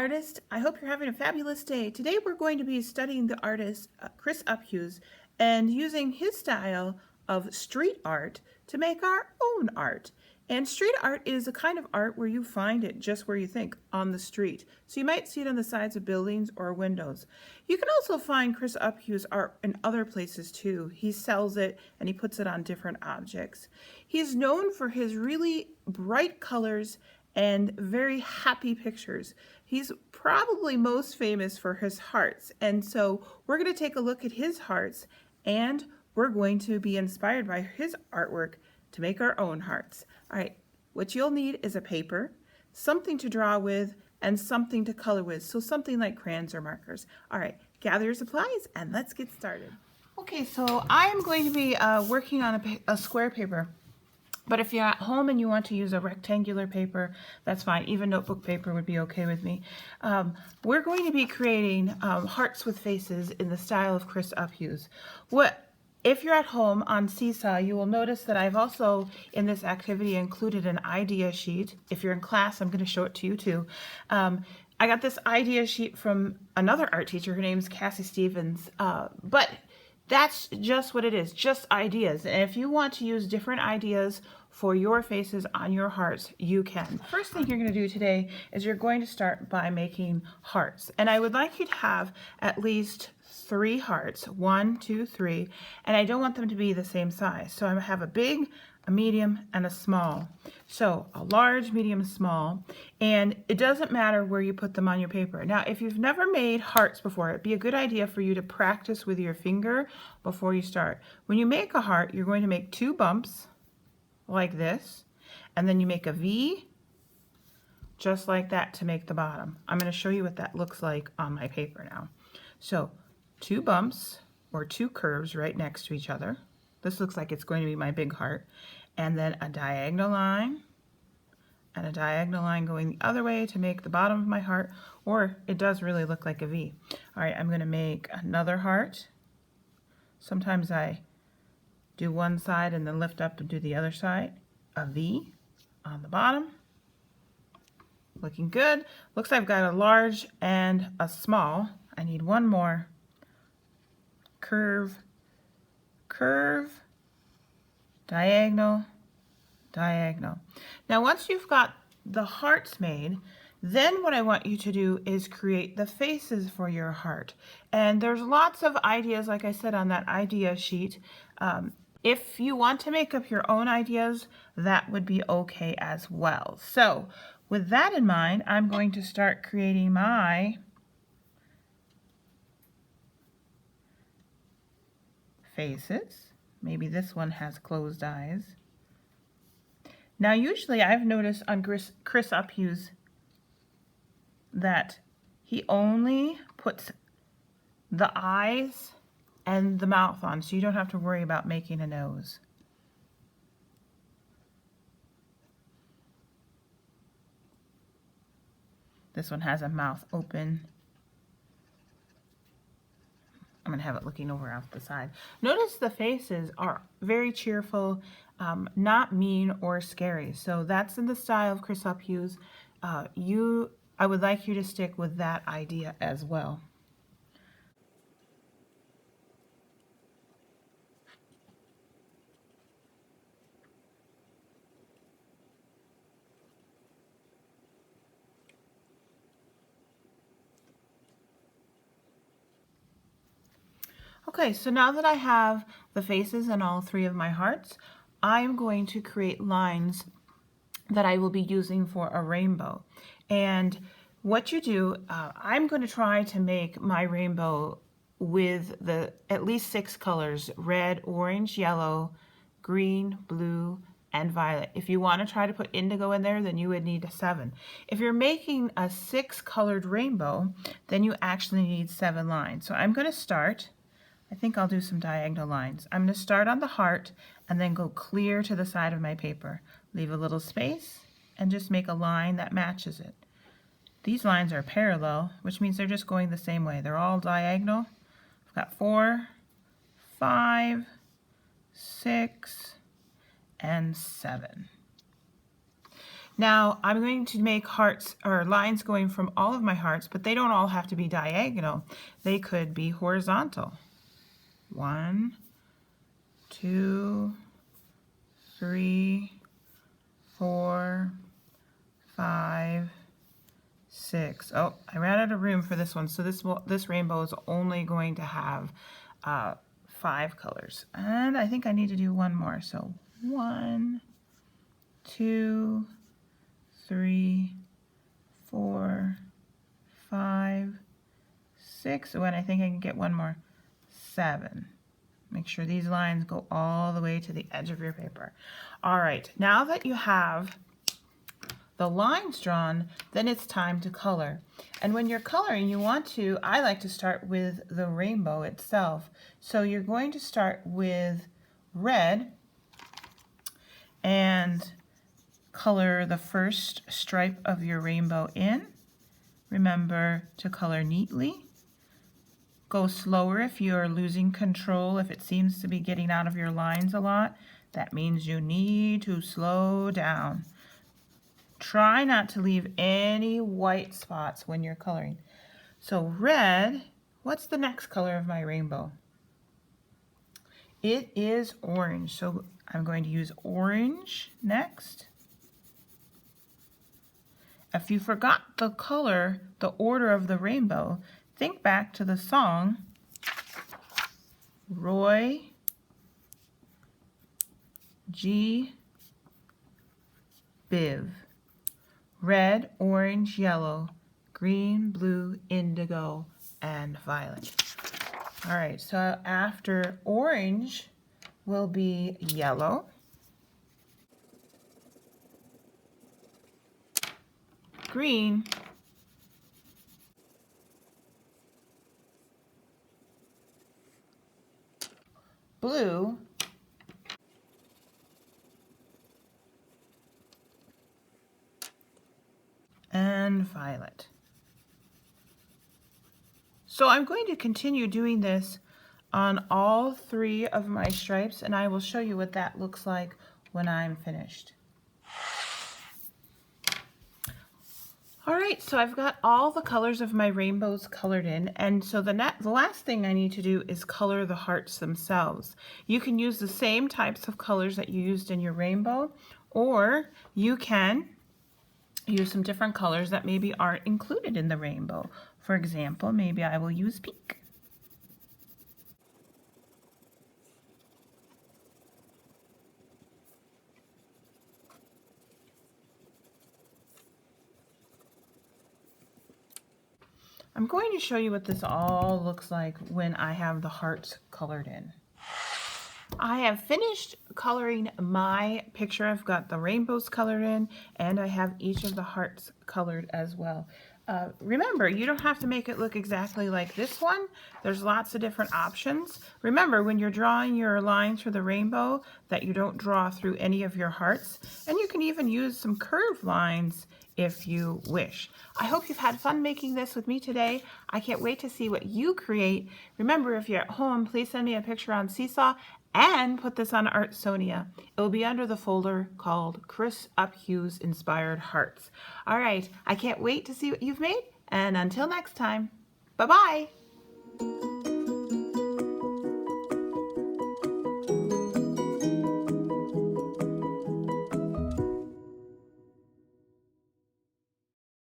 artist. I hope you're having a fabulous day. Today we're going to be studying the artist Chris Uphughes and using his style of street art to make our own art. And street art is a kind of art where you find it just where you think, on the street. So you might see it on the sides of buildings or windows. You can also find Chris Uphughes art in other places too. He sells it and he puts it on different objects. He's known for his really bright colors and very happy pictures. He's probably most famous for his hearts, and so we're going to take a look at his hearts and we're going to be inspired by his artwork to make our own hearts. All right, what you'll need is a paper, something to draw with, and something to color with, so something like crayons or markers. All right, gather your supplies and let's get started. Okay, so I'm going to be working on a square paper. But if you're at home and you want to use a rectangular paper, that's fine. Even notebook paper would be okay with me. We're going to be creating hearts with faces in the style of Chris Uphughes. If you're at home on Seesaw, you will notice that I've also, in this activity, included an idea sheet. If you're in class, I'm going to show it to you too. I got this idea sheet from another art teacher. Her name's Cassie Stevens. But that's just what it is, just ideas. And if you want to use different ideas for your faces on your hearts, you can. First thing you're going to do today is you're going to start by making hearts. And I would like you to have at least 3 hearts, 1, 2, 3, and I don't want them to be the same size. So I'm going to have a big, a medium, and a small. So a large, medium, small, and it doesn't matter where you put them on your paper. Now, if you've never made hearts before, it'd be a good idea for you to practice with your finger before you start. When you make a heart, you're going to make 2 bumps like this, and then you make a V just like that to make the bottom. I'm going to show you what that looks like on my paper now. So 2 bumps or 2 curves right next to each other. This looks like it's going to be my big heart. And then a diagonal line and a diagonal line going the other way to make the bottom of my heart, or it does really look like a V. All right, I'm going to make another heart. Sometimes I do one side and then lift up and do the other side. A V on the bottom. Looking good. Looks like I've got a large and a small. I need one more. Curve, curve, diagonal, diagonal. Now once you've got the hearts made, then what I want you to do is create the faces for your heart. And there's lots of ideas, like I said, on that idea sheet. If you want to make up your own ideas, that would be okay as well. So with that in mind, I'm going to start creating my faces. Maybe this one has closed eyes. Now usually I've noticed on Chris Uphughes that he only puts the eyes and the mouth on, so you don't have to worry about making a nose. This one has a mouth open. I'm going to have it looking over off the side. Notice the faces are very cheerful, not mean or scary. So that's in the style of Chris Uphughes. I would like you to stick with that idea as well. Okay, so now that I have the faces and all 3 of my hearts, I'm going to create lines that I will be using for a rainbow. And what you do, I'm going to try to make my rainbow with at least 6 colors: red, orange, yellow, green, blue, and violet. If you want to try to put indigo in there, then you would need 7. If you're making a 6-colored rainbow, then you actually need 7 lines. So I'm going to start. I think I'll do some diagonal lines. I'm going to start on the heart and then go clear to the side of my paper. Leave a little space and just make a line that matches it. These lines are parallel, which means they're just going the same way. They're all diagonal. I've got 4, 5, 6, and 7. Now I'm going to make hearts or lines going from all of my hearts, but they don't all have to be diagonal. They could be horizontal. 1, 2, 3, 4, 5, 6. Oh, I ran out of room for this one, so this rainbow is only going to have 5 colors. And I think I need to do one more. So 1, 2, 3, 4, 5, 6. Oh, and I think I can get one more. 7. Make sure these lines go all the way to the edge of your paper. All right, now that you have the lines drawn, then it's time to color. And when you're coloring, I like to start with the rainbow itself. So you're going to start with red and color the first stripe of your rainbow in. Remember to color neatly. Go slower if you're losing control. If it seems to be getting out of your lines a lot, that means you need to slow down. Try not to leave any white spots when you're coloring. So red, what's the next color of my rainbow? It is orange, so I'm going to use orange next. If you forgot the color, the order of the rainbow, think back to the song, Roy G. Biv. Red, orange, yellow, green, blue, indigo, and violet. All right, so after orange will be yellow, green, blue, and violet. So I'm going to continue doing this on all 3 of my stripes, and I will show you what that looks like when I'm finished. All right, so I've got all the colors of my rainbows colored in, and so the last thing I need to do is color the hearts themselves. You can use the same types of colors that you used in your rainbow, or you can use some different colors that maybe aren't included in the rainbow. For example, maybe I will use pink. I'm going to show you what this all looks like when I have the hearts colored in. I have finished coloring my picture. I've got the rainbows colored in, and I have each of the hearts colored as well. Remember, you don't have to make it look exactly like this one. There's lots of different options. Remember, when you're drawing your lines for the rainbow, that you don't draw through any of your hearts. And you can even use some curved lines if you wish. I hope you've had fun making this with me today. I can't wait to see what you create. Remember, if you're at home, please send me a picture on Seesaw and put this on Artsonia. It will be under the folder called Chris Uphughes Inspired Hearts. All right, I can't wait to see what you've made, and until next time, bye-bye.